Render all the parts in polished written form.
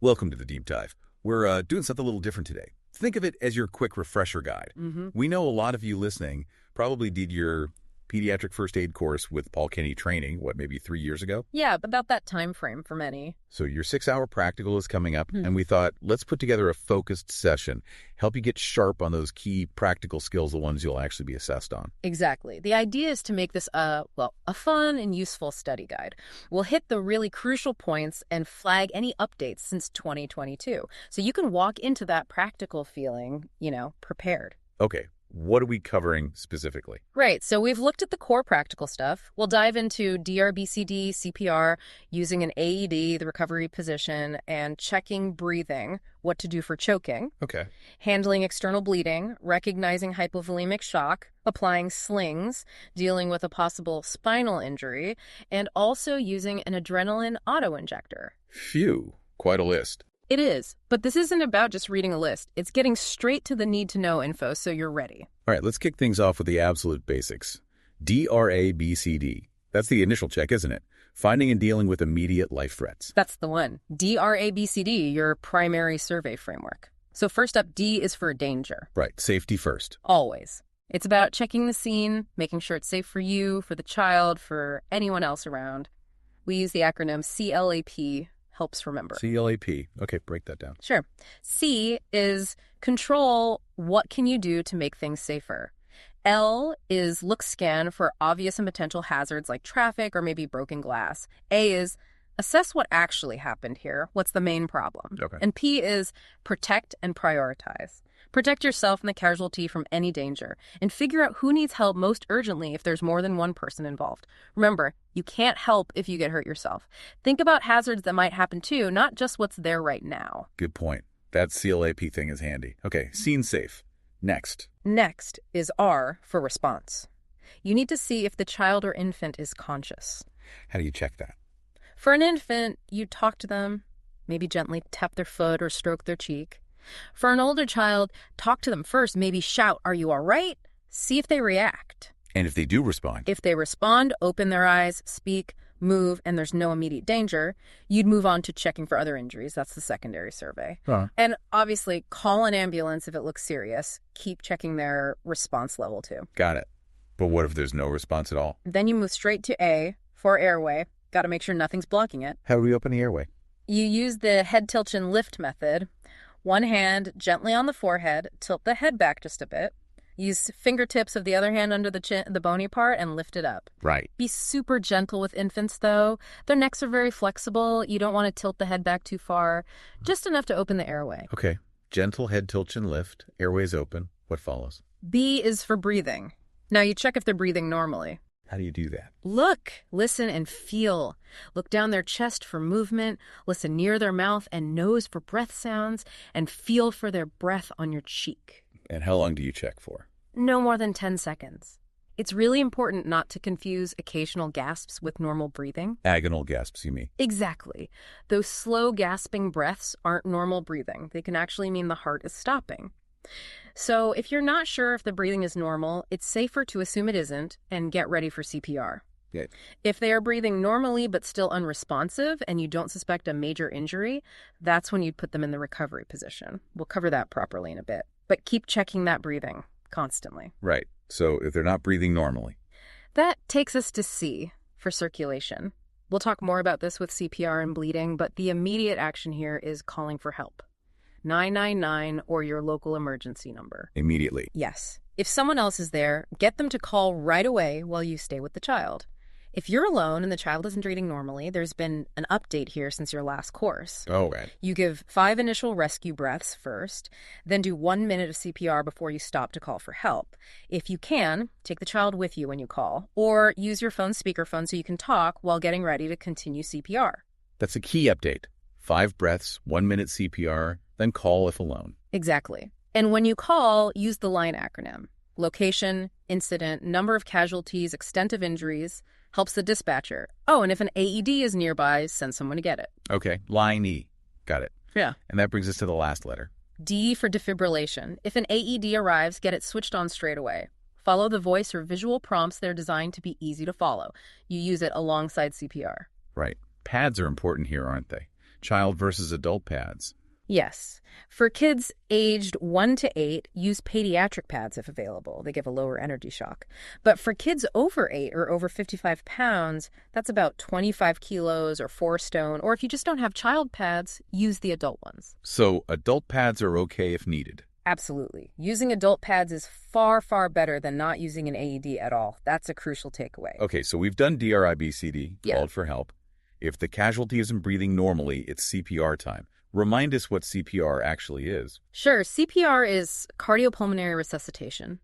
Welcome to the deep dive. We're doing something a little different today. Think of it as your quick refresher guide. We know a lot of you listening probably did your Paediatric First Aid course with Paul Kenny training, maybe 3 years ago? Yeah, about that time frame for many. So your 6-hour practical is coming up, and we thought, let's put together a focused session, help you get sharp on those key practical skills, the ones you'll actually be assessed on. Exactly. The idea is to make this a fun and useful study guide. We'll hit the really crucial points and flag any updates since 2022, so you can walk into that practical feeling, prepared. Okay. What are we covering specifically? Right. So we've looked at the core practical stuff. We'll dive into DRBCD, CPR, using an AED, the recovery position, and checking breathing, what to do for choking. Okay. Handling external bleeding, recognizing hypovolemic shock, applying slings, dealing with a possible spinal injury, and also using an adrenaline auto-injector. Phew. Quite a list. It is, but this isn't about just reading a list. It's getting straight to the need-to-know info so you're ready. All right, let's kick things off with the absolute basics. DRABCD. That's the initial check, isn't it? Finding and dealing with immediate life threats. That's the one. DRABCD, your primary survey framework. So first up, D is for danger. Right, safety first. Always. It's about checking the scene, making sure it's safe for you, for the child, for anyone else around. We use the acronym CLAP. Helps remember. CLAP. Okay, break that down. Sure. C is control. What can you do to make things safer? L is look scan for obvious and potential hazards like traffic or maybe broken glass. A is assess what actually happened here. What's the main problem? Okay. And P is protect and prioritize. Protect yourself and the casualty from any danger, and figure out who needs help most urgently if there's more than one person involved. Remember, you can't help if you get hurt yourself. Think about hazards that might happen too, not just what's there right now. Good point. That CLAP thing is handy. Okay, scene safe. Next. Next is R for response. You need to see if the child or infant is conscious. How do you check that? For an infant, you talk to them, maybe gently tap their foot or stroke their cheek. For an older child, talk to them first, maybe shout, "Are you all right?" See if they react. And if they do respond? If they respond, open their eyes, speak, move, and there's no immediate danger, you'd move on to checking for other injuries. That's the secondary survey. And obviously, call an ambulance if it looks serious. Keep checking their response level too. Got it. But what if there's no response at all? Then you move straight to A for airway. Got to make sure nothing's blocking it. How do we open the airway? You use the head tilt and lift method. One hand gently on the forehead, tilt the head back just a bit. Use fingertips of the other hand under the chin, the bony part, and lift it up. Right. Be super gentle with infants, though. Their necks are very flexible. You don't want to tilt the head back too far, just enough to open the airway. Okay. Gentle head tilt and lift. Airway's open. What follows? B is for breathing. Now you check if they're breathing normally. How do you do that? Look, listen, and feel. Look down their chest for movement, listen near their mouth and nose for breath sounds, and feel for their breath on your cheek. And how long do you check for? No more than 10 seconds. It's really important not to confuse occasional gasps with normal breathing. Agonal gasps, you mean? Exactly. Those slow gasping breaths aren't normal breathing. They can actually mean the heart is stopping. So if you're not sure if the breathing is normal, it's safer to assume it isn't and get ready for CPR. Yeah. If they are breathing normally but still unresponsive and you don't suspect a major injury, that's when you'd put them in the recovery position. We'll cover that properly in a bit. But keep checking that breathing constantly. Right. So if they're not breathing normally. That takes us to C for circulation. We'll talk more about this with CPR and bleeding, but the immediate action here is calling for help. 999 or your local emergency number. Immediately. Yes. If someone else is there, get them to call right away while you stay with the child. If you're alone and the child isn't breathing normally, there's been an update here since your last course. Oh, right. You give 5 initial rescue breaths first, then do 1 minute of CPR before you stop to call for help. If you can, take the child with you when you call, or use your phone's speakerphone so you can talk while getting ready to continue CPR. That's a key update. 5 breaths, 1 minute CPR, then call if alone. Exactly. And when you call, use the LINE acronym. Location, incident, number of casualties, extent of injuries. Helps the dispatcher. Oh, and if an AED is nearby, send someone to get it. Okay. Line E. Got it. Yeah. And that brings us to the last letter. D for defibrillation. If an AED arrives, get it switched on straight away. Follow the voice or visual prompts. They're designed to be easy to follow. You use it alongside CPR. Right. Pads are important here, aren't they? child versus adult pads. Yes. For kids aged 1 to 8, use pediatric pads if available. They give a lower energy shock. But for kids over 8 or over 55 pounds, that's about 25 kilos or 4 stone. Or if you just don't have child pads, use the adult ones. So adult pads are okay if needed. Absolutely. Using adult pads is far, far better than not using an AED at all. That's a crucial takeaway. Okay, so we've done DRIBCD, called for help. If the casualty isn't breathing normally, it's CPR time. Remind us what CPR actually is. Sure. CPR is cardiopulmonary resuscitation.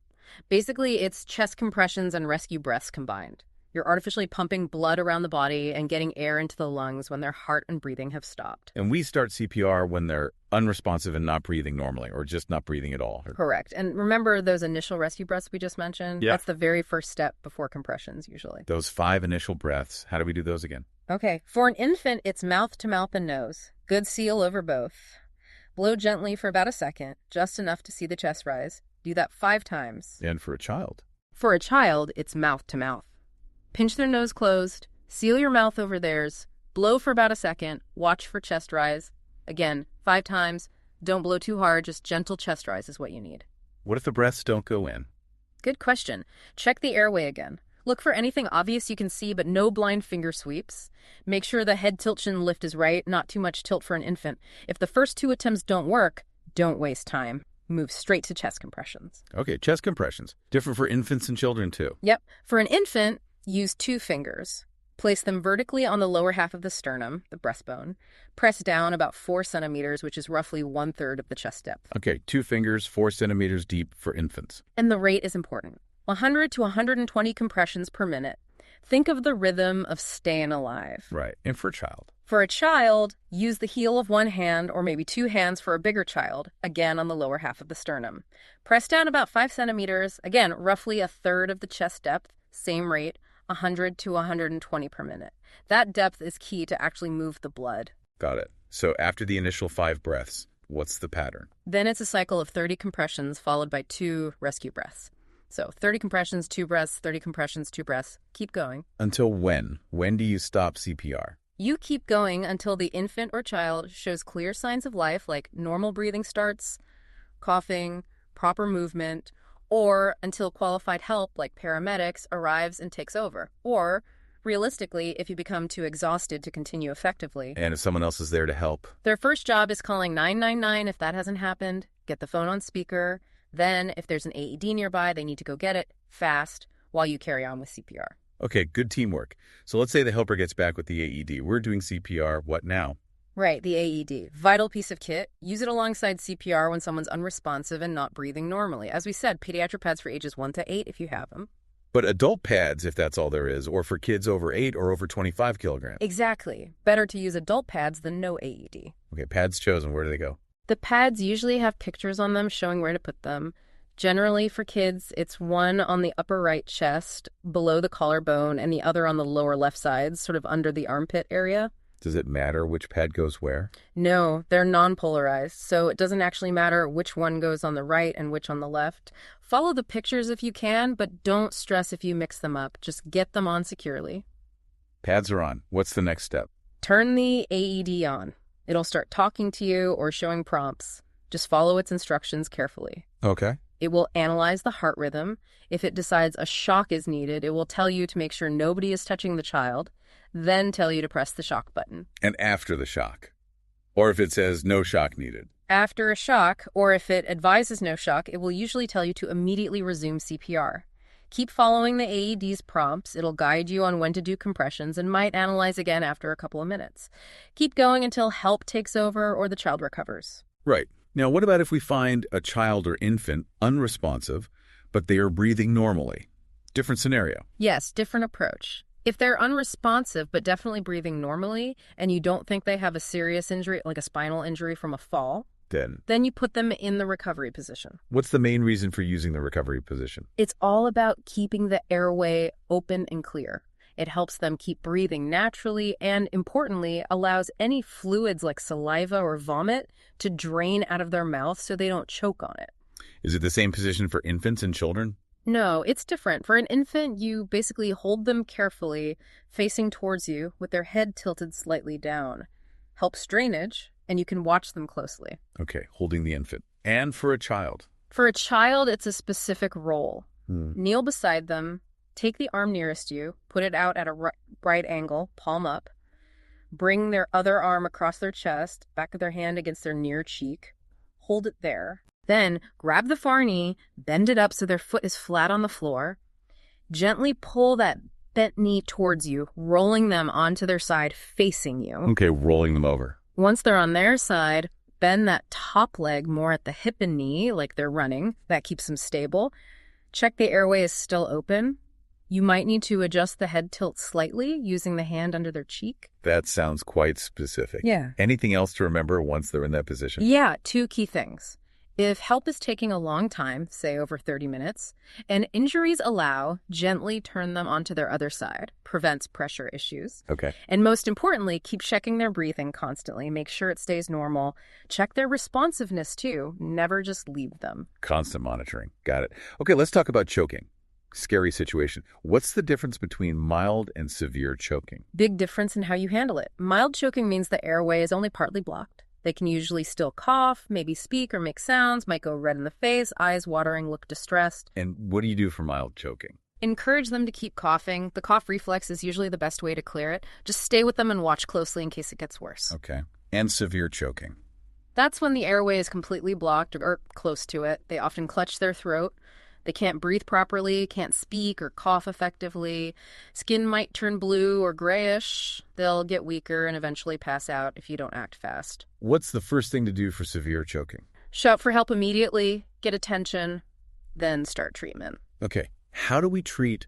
Basically, it's chest compressions and rescue breaths combined. You're artificially pumping blood around the body and getting air into the lungs when their heart and breathing have stopped. And we start CPR when they're unresponsive and not breathing normally, or just not breathing at all. Correct. And remember those initial rescue breaths we just mentioned? Yeah. That's the very first step before compressions, usually. Those 5 initial breaths, how do we do those again? Okay. For an infant, it's mouth to mouth and nose. Good seal over both. Blow gently for about a second, just enough to see the chest rise. Do that 5 times. And for a child? For a child, it's mouth to mouth. Pinch their nose closed, seal your mouth over theirs, blow for about a second, watch for chest rise. Again, 5 times. Don't blow too hard, just gentle chest rise is what you need. What if the breaths don't go in? Good question. Check the airway again. Look for anything obvious you can see, but no blind finger sweeps. Make sure the head tilt chin lift is right, not too much tilt for an infant. If the first 2 attempts don't work, don't waste time. Move straight to chest compressions. Okay, chest compressions. Different for infants and children too. Yep. For an infant, use 2 fingers. Place them vertically on the lower half of the sternum, the breastbone. Press down about 4 centimeters, which is roughly 1/3 of the chest depth. Okay, 2 fingers, 4 centimeters deep for infants. And the rate is important. 100 to 120 compressions per minute. Think of the rhythm of staying alive. Right, and for a child? For a child, use the heel of 1 hand or maybe 2 hands for a bigger child, again on the lower half of the sternum. Press down about 5 centimeters, again, roughly 1/3 of the chest depth, same rate, 100 to 120 per minute. That depth is key to actually move the blood. Got it. So after the initial 5 breaths, what's the pattern? Then it's a cycle of 30 compressions followed by 2 rescue breaths. So 30 compressions, 2 breaths, 30 compressions, 2 breaths. Keep going. Until when? When do you stop CPR? You keep going until the infant or child shows clear signs of life like normal breathing starts, coughing, proper movement, or until qualified help like paramedics arrives and takes over. Or, realistically, if you become too exhausted to continue effectively. And if someone else is there to help? Their first job is calling 999 if that hasn't happened. Get the phone on speaker. Then, if there's an AED nearby, they need to go get it fast while you carry on with CPR. Okay, good teamwork. So let's say the helper gets back with the AED. We're doing CPR. What now? Right, the AED. Vital piece of kit. Use it alongside CPR when someone's unresponsive and not breathing normally. As we said, pediatric pads for ages 1 to 8 if you have them. But adult pads, if that's all there is, or for kids over 8 or over 25 kilograms. Exactly. Better to use adult pads than no AED. Okay, pads chosen. Where do they go? The pads usually have pictures on them showing where to put them. Generally, for kids, it's one on the upper right chest, below the collarbone, and the other on the lower left side, sort of under the armpit area. Does it matter which pad goes where? No, they're non-polarized, so it doesn't actually matter which one goes on the right and which on the left. Follow the pictures if you can, but don't stress if you mix them up. Just get them on securely. Pads are on. What's the next step? Turn the AED on. It'll start talking to you or showing prompts. Just follow its instructions carefully. Okay. It will analyze the heart rhythm. If it decides a shock is needed, it will tell you to make sure nobody is touching the child, then tell you to press the shock button. And after the shock? Or if it says no shock needed? After a shock, or if it advises no shock, it will usually tell you to immediately resume CPR. Keep following the AED's prompts. It'll guide you on when to do compressions and might analyze again after a couple of minutes. Keep going until help takes over or the child recovers. Right. Now, what about if we find a child or infant unresponsive, but they are breathing normally? Different scenario. Yes, different approach. If they're unresponsive but definitely breathing normally, and you don't think they have a serious injury, like a spinal injury from a fall, then you put them in the recovery position. What's the main reason for using the recovery position? It's all about keeping the airway open and clear. It helps them keep breathing naturally and, importantly, allows any fluids like saliva or vomit to drain out of their mouth so they don't choke on it. Is it the same position for infants and children? No, it's different. For an infant, you basically hold them carefully, facing towards you, with their head tilted slightly down. helps drainage, and you can watch them closely. Okay, holding the infant. And for a child? For a child, it's a specific role. Kneel beside them, take the arm nearest you, put it out at a right angle, palm up. Bring their other arm across their chest, back of their hand against their near cheek. Hold it there. Then grab the far knee, bend it up so their foot is flat on the floor. Gently pull that bent knee towards you, rolling them onto their side, facing you. Okay, rolling them over. Once they're on their side, bend that top leg more at the hip and knee, like they're running. That keeps them stable. Check the airway is still open. You might need to adjust the head tilt slightly using the hand under their cheek. That sounds quite specific. Yeah. Anything else to remember once they're in that position? Yeah, 2 key things. If help is taking a long time, say over 30 minutes, and injuries allow, gently turn them onto their other side. Prevents pressure issues. Okay. And most importantly, keep checking their breathing constantly. Make sure it stays normal. Check their responsiveness too. Never just leave them. Constant monitoring. Got it. Okay, let's talk about choking. Scary situation. What's the difference between mild and severe choking? Big difference in how you handle it. Mild choking means the airway is only partly blocked. They can usually still cough, maybe speak or make sounds, might go red in the face, eyes watering, look distressed. And what do you do for mild choking? Encourage them to keep coughing. The cough reflex is usually the best way to clear it. Just stay with them and watch closely in case it gets worse. Okay. And severe choking? That's when the airway is completely blocked or close to it. They often clutch their throat. They can't breathe properly, can't speak or cough effectively. Skin might turn blue or grayish. They'll get weaker and eventually pass out if you don't act fast. What's the first thing to do for severe choking? Shout for help immediately, get attention, then start treatment. Okay. How do we treat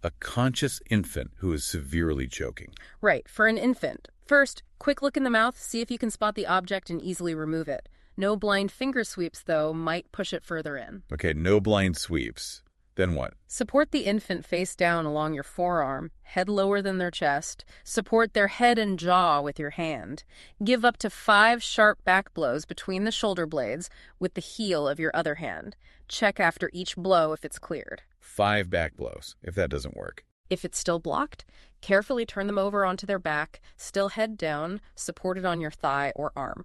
a conscious infant who is severely choking? Right, for an infant. First, quick look in the mouth, see if you can spot the object and easily remove it. No blind finger sweeps, though, might push it further in. Okay, no blind sweeps. Then what? Support the infant face down along your forearm, head lower than their chest. Support their head and jaw with your hand. Give up to 5 sharp back blows between the shoulder blades with the heel of your other hand. Check after each blow if it's cleared. 5 back blows, if that doesn't work. If it's still blocked, carefully turn them over onto their back, still head down, supported on your thigh or arm.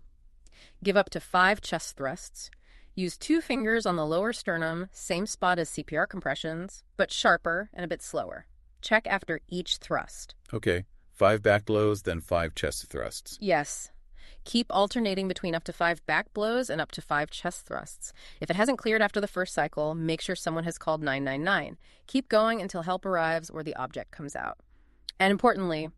Give up to 5 chest thrusts. Use 2 fingers on the lower sternum, same spot as CPR compressions, but sharper and a bit slower. Check after each thrust. Okay, 5 back blows, then 5 chest thrusts. Yes. Keep alternating between up to 5 back blows and up to 5 chest thrusts. If it hasn't cleared after the first cycle, make sure someone has called 999. Keep going until help arrives or the object comes out. And importantly,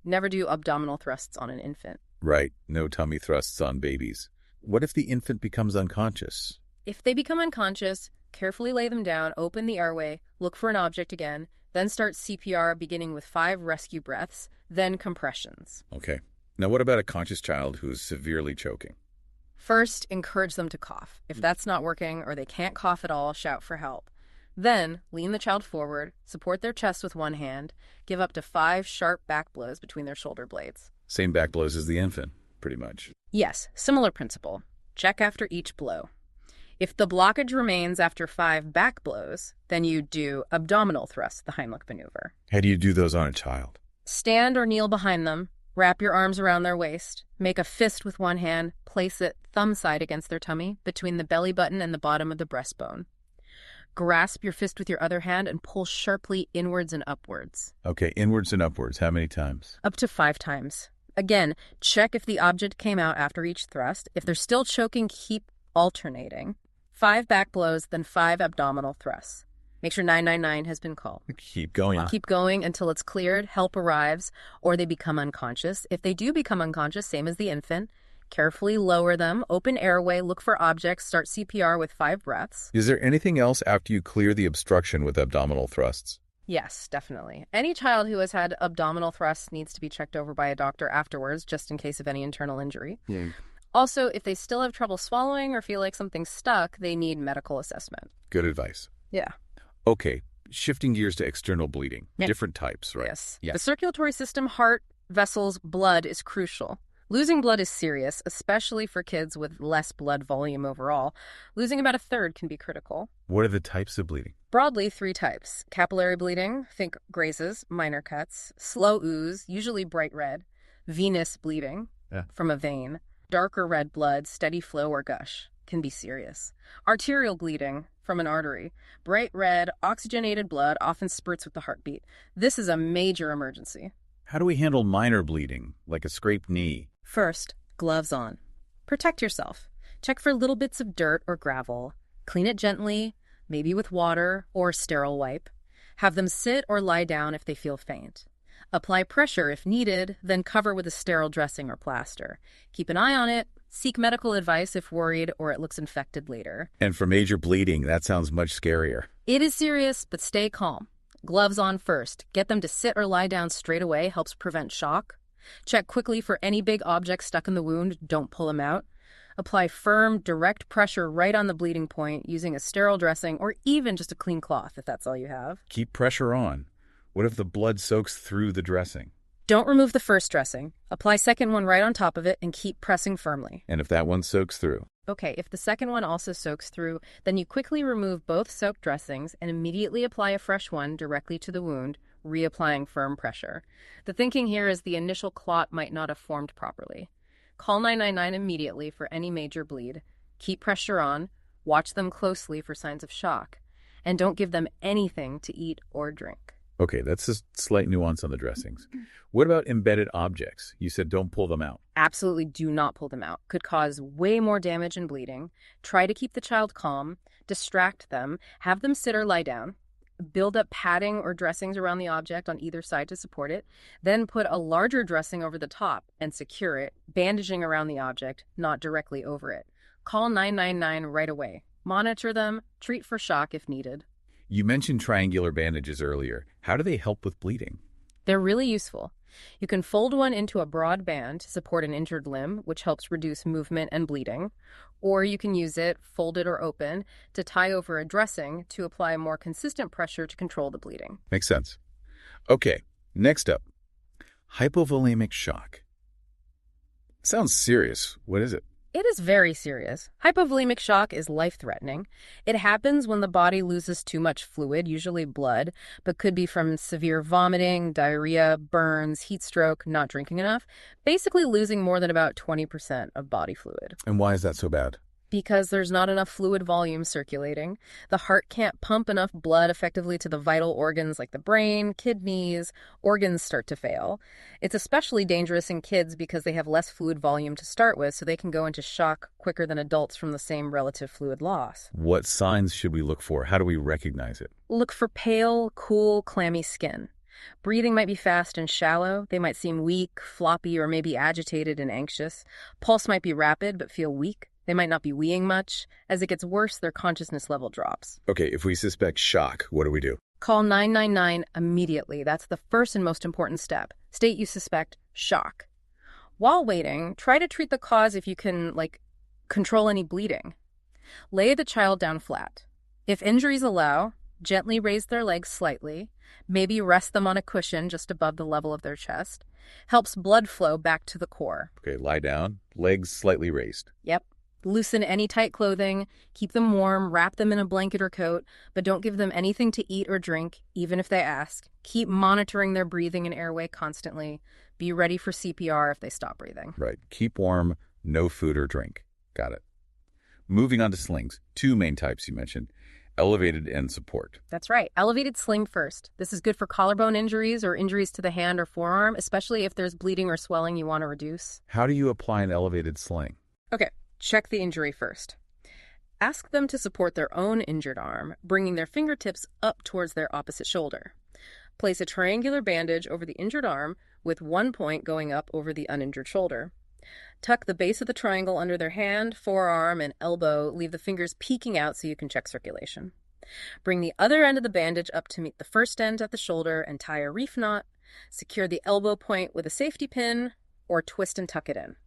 never do abdominal thrusts on an infant. Right, no tummy thrusts on babies. What if the infant becomes unconscious? If they become unconscious, carefully lay them down, open the airway, look for an object again, then start CPR beginning with 5 rescue breaths, then compressions. Okay. Now what about a conscious child who is severely choking? First, encourage them to cough. If that's not working or they can't cough at all, shout for help. Then, lean the child forward, support their chest with one hand, give up to 5 sharp back blows between their shoulder blades. Same back blows as the infant, pretty much. Yes, similar principle. Check after each blow. If the blockage remains after 5 back blows, then you do abdominal thrust, the Heimlich maneuver. How do you do those on a child? Stand or kneel behind them, wrap your arms around their waist, make a fist with one hand, place it thumb side against their tummy, between the belly button and the bottom of the breastbone. Grasp your fist with your other hand and pull sharply inwards and upwards. Okay, inwards and upwards. How many times? Up to 5 times. Again, check if the object came out after each thrust. If they're still choking, keep alternating. 5 back blows, then 5 abdominal thrusts. Make sure 999 has been called. Keep going. Keep going until it's cleared, help arrives, or they become unconscious. If they do become unconscious, same as the infant, carefully lower them, open airway, look for objects, start CPR with 5 breaths. Is there anything else after you clear the obstruction with abdominal thrusts? Yes, definitely. Any child who has had abdominal thrusts needs to be checked over by a doctor afterwards, just in case of any internal injury. Yeah. Also, if they still have trouble swallowing or feel like something's stuck, they need medical assessment. Good advice. Yeah. Okay, shifting gears to external bleeding. Yeah. Different types, right? Yes. Yeah. The circulatory system, heart, vessels, blood is crucial. Losing blood is serious, especially for kids with less blood volume overall. Losing about a third can be critical. What are the types of bleeding? Broadly, 3 types. Capillary bleeding, think grazes, minor cuts. Slow ooze, usually bright red. Venous bleeding. from a vein. Dark or red blood, steady flow or gush can be serious. Arterial bleeding from an artery. Bright red, oxygenated blood often spurts with the heartbeat. This is a major emergency. How do we handle minor bleeding, like a scraped knee? First, gloves on. Protect yourself. Check for little bits of dirt or gravel. Clean it gently, maybe with water or a sterile wipe. Have them sit or lie down if they feel faint. Apply pressure if needed, then cover with a sterile dressing or plaster. Keep an eye on it. Seek medical advice if worried or it looks infected later. And for major bleeding, that sounds much scarier. It is serious, but stay calm. Gloves on first. Get them to sit or lie down straight away helps prevent shock. Check quickly for any big objects stuck in the wound. Don't pull them out. Apply firm, direct pressure right on the bleeding point using a sterile dressing or even just a clean cloth if that's all you have. Keep pressure on. What if the blood soaks through the dressing? Don't remove the first dressing. Apply second one right on top of it and keep pressing firmly. And if that one soaks through? Okay, if the second one also soaks through, then you quickly remove both soaked dressings and immediately apply a fresh one directly to the wound, reapplying firm pressure. The thinking here is the initial clot might not have formed properly. Call 999 immediately for any major bleed. Keep pressure on. Watch them closely for signs of shock. And don't give them anything to eat or drink. Okay, that's a slight nuance on the dressings. What about embedded objects? You said don't pull them out. Absolutely do not pull them out. Could cause way more damage and bleeding. Try to keep the child calm. Distract them. Have them sit or lie down. Build up padding or dressings around the object on either side to support it. Then put a larger dressing over the top and secure it, bandaging around the object, not directly over it. Call 999 right away. Monitor them. Treat for shock if needed. You mentioned triangular bandages earlier. How do they help with bleeding? They're really useful. You can fold one into a broad band to support an injured limb, which helps reduce movement and bleeding. Or you can use it, folded or open, to tie over a dressing to apply more consistent pressure to control the bleeding. Makes sense. Okay, next up, hypovolemic shock. Sounds serious. What is it? It is very serious. Hypovolemic shock is life-threatening. It happens when the body loses too much fluid, usually blood, but could be from severe vomiting, diarrhea, burns, heat stroke, not drinking enough, basically losing more than about 20% of body fluid. And why is that so bad? Because there's not enough fluid volume circulating. The heart can't pump enough blood effectively to the vital organs like the brain, kidneys, organs start to fail. It's especially dangerous in kids because they have less fluid volume to start with, so they can go into shock quicker than adults from the same relative fluid loss. What signs should we look for? How do we recognize it? Look for pale, cool, clammy skin. Breathing might be fast and shallow. They might seem weak, floppy, or maybe agitated and anxious. Pulse might be rapid but feel weak. They might not be weeing much. As it gets worse, their consciousness level drops. Okay, if we suspect shock, what do we do? Call 999 immediately. That's the first and most important step. State you suspect shock. While waiting, try to treat the cause if you can, control any bleeding. Lay the child down flat. If injuries allow, gently raise their legs slightly. Maybe rest them on a cushion just above the level of their chest. Helps blood flow back to the core. Okay, lie down, legs slightly raised. Yep. Loosen any tight clothing, keep them warm, wrap them in a blanket or coat, but don't give them anything to eat or drink, even if they ask. Keep monitoring their breathing and airway constantly. Be ready for CPR if they stop breathing. Right. Keep warm, no food or drink. Got it. Moving on to slings. Two main types you mentioned, elevated and support. That's right. Elevated sling first. This is good for collarbone injuries or injuries to the hand or forearm, especially if there's bleeding or swelling you want to reduce. How do you apply an elevated sling? Okay. Check the injury first. Ask them to support their own injured arm, bringing their fingertips up towards their opposite shoulder. Place a triangular bandage over the injured arm with one point going up over the uninjured shoulder. Tuck the base of the triangle under their hand, forearm, and elbow. Leave the fingers peeking out so you can check circulation. Bring the other end of the bandage up to meet the first end at the shoulder and tie a reef knot. Secure the elbow point with a safety pin or twist and tuck it in.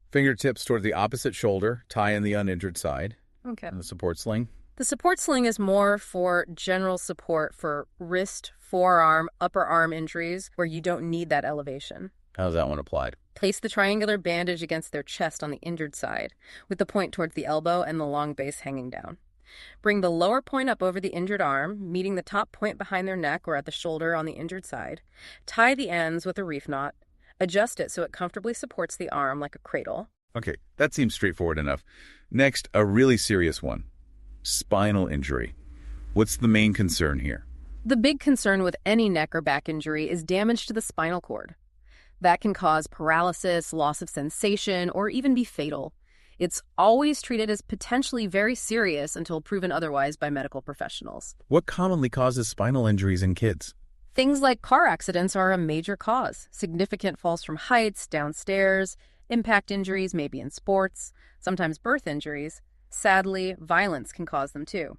Fingertips toward the opposite shoulder, tie in the uninjured side. Okay. And the support sling? The support sling is more for general support for wrist, forearm, upper arm injuries where you don't need that elevation. How's that one applied? Place the triangular bandage against their chest on the injured side, with the point towards the elbow and the long base hanging down. Bring the lower point up over the injured arm, meeting the top point behind their neck or at the shoulder on the injured side. Tie the ends with a reef knot. Adjust it so it comfortably supports the arm like a cradle. Okay, that seems straightforward enough. Next, a really serious one. Spinal injury. What's the main concern here? The big concern with any neck or back injury is damage to the spinal cord. That can cause paralysis, loss of sensation, or even be fatal. It's always treated as potentially very serious until proven otherwise by medical professionals. What commonly causes spinal injuries in kids? Things like car accidents are a major cause. Significant falls from heights, downstairs, impact injuries, maybe in sports, sometimes birth injuries. Sadly, violence can cause them too.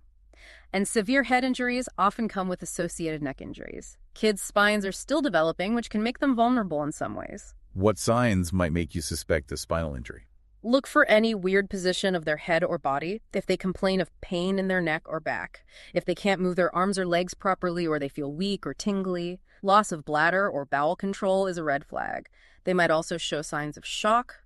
And severe head injuries often come with associated neck injuries. Kids' spines are still developing, which can make them vulnerable in some ways. What signs might make you suspect a spinal injury? Look for any weird position of their head or body, if they complain of pain in their neck or back, if they can't move their arms or legs properly or they feel weak or tingly. Loss of bladder or bowel control is a red flag. They might also show signs of shock.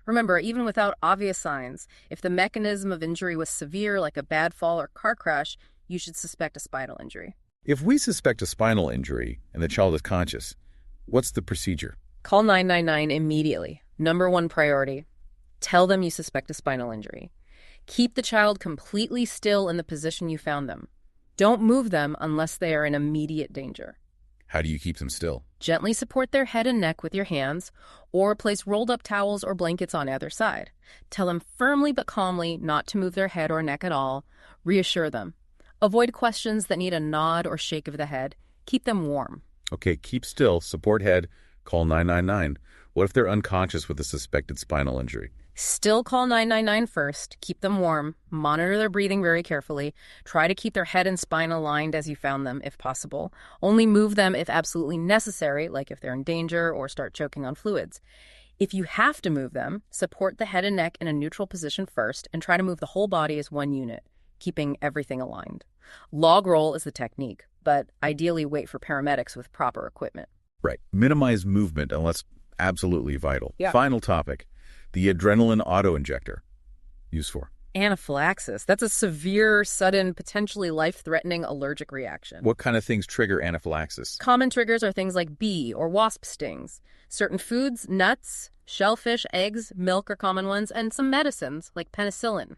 Remember, even without obvious signs, if the mechanism of injury was severe, like a bad fall or car crash, you should suspect a spinal injury. If we suspect a spinal injury and the child is conscious, what's the procedure? Call 999 immediately. Number one priority. Tell them you suspect a spinal injury. Keep the child completely still in the position you found them. Don't move them unless they are in immediate danger. How do you keep them still? Gently support their head and neck with your hands, or place rolled-up towels or blankets on either side. Tell them firmly but calmly not to move their head or neck at all. Reassure them. Avoid questions that need a nod or shake of the head. Keep them warm. Okay, keep still, support head, call 999. What if they're unconscious with a suspected spinal injury? Still call 999 first. Keep them warm. Monitor their breathing very carefully. Try to keep their head and spine aligned as you found them, if possible. Only move them if absolutely necessary, like if they're in danger or start choking on fluids. If you have to move them, support the head and neck in a neutral position first and try to move the whole body as one unit, keeping everything aligned. Log roll is the technique, but ideally wait for paramedics with proper equipment. Right. Minimize movement unless absolutely vital. Yeah. Final topic. The adrenaline auto-injector. Use for? Anaphylaxis. That's a severe, sudden, potentially life-threatening allergic reaction. What kind of things trigger anaphylaxis? Common triggers are things like bee or wasp stings. Certain foods, nuts, shellfish, eggs, milk are common ones, and some medicines like penicillin.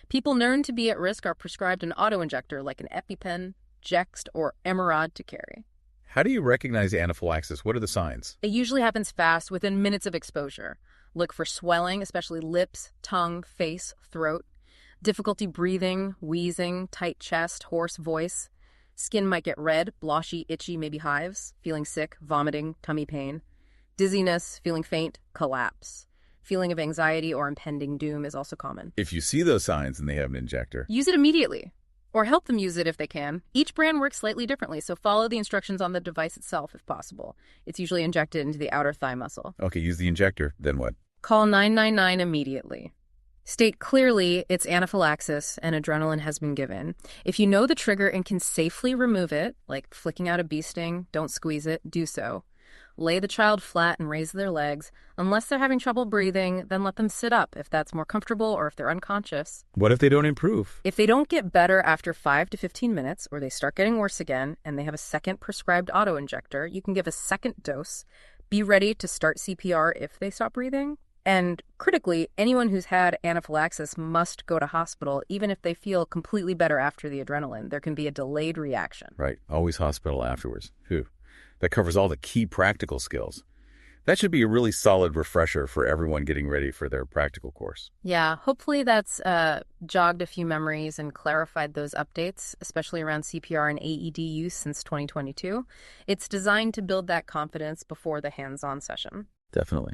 People known to be at risk are prescribed an auto-injector like an EpiPen, Jext, or Emerald to carry. How do you recognize anaphylaxis? What are the signs? It usually happens fast, within minutes of exposure. Look for swelling, especially lips, tongue, face, throat. Difficulty breathing, wheezing, tight chest, hoarse voice. Skin might get red, blotchy, itchy, maybe hives. Feeling sick, vomiting, tummy pain. Dizziness, feeling faint, collapse. Feeling of anxiety or impending doom is also common. If you see those signs and they have an injector, use it immediately. Or help them use it if they can. Each brand works slightly differently, so follow the instructions on the device itself if possible. It's usually injected into the outer thigh muscle. okay, use the injector. Then what? Call 999 immediately. State clearly it's anaphylaxis and adrenaline has been given. If you know the trigger and can safely remove it, like flicking out a bee sting, don't squeeze it, do so. Lay the child flat and raise their legs. Unless they're having trouble breathing, then let them sit up if that's more comfortable or if they're unconscious. What if they don't improve? If they don't get better after 5 to 15 minutes or they start getting worse again and they have a second prescribed auto-injector, you can give a second dose. Be ready to start CPR if they stop breathing. And critically, anyone who's had anaphylaxis must go to hospital even if they feel completely better after the adrenaline. There can be a delayed reaction. Right. Always hospital afterwards. Phew. That covers all the key practical skills. That should be a really solid refresher for everyone getting ready for their practical course. Yeah, hopefully that's jogged a few memories and clarified those updates, especially around CPR and AED use since 2022. It's designed to build that confidence before the hands-on session. Definitely.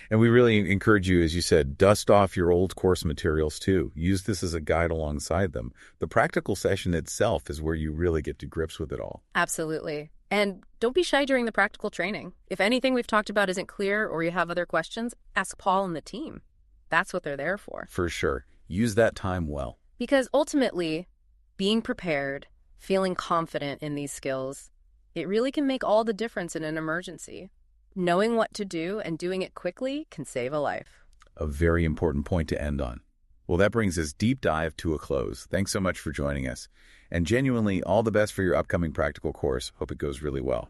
And we really encourage you, as you said, dust off your old course materials too. Use this as a guide alongside them. The practical session itself is where you really get to grips with it all. Absolutely. And don't be shy during the practical training. If anything we've talked about isn't clear or you have other questions, ask Paul and the team. That's what they're there for. For sure. Use that time well. Because ultimately, being prepared, feeling confident in these skills, it really can make all the difference in an emergency. Knowing what to do and doing it quickly can save a life. A very important point to end on. Well, that brings this deep dive to a close. Thanks so much for joining us. And genuinely, all the best for your upcoming practical course. Hope it goes really well.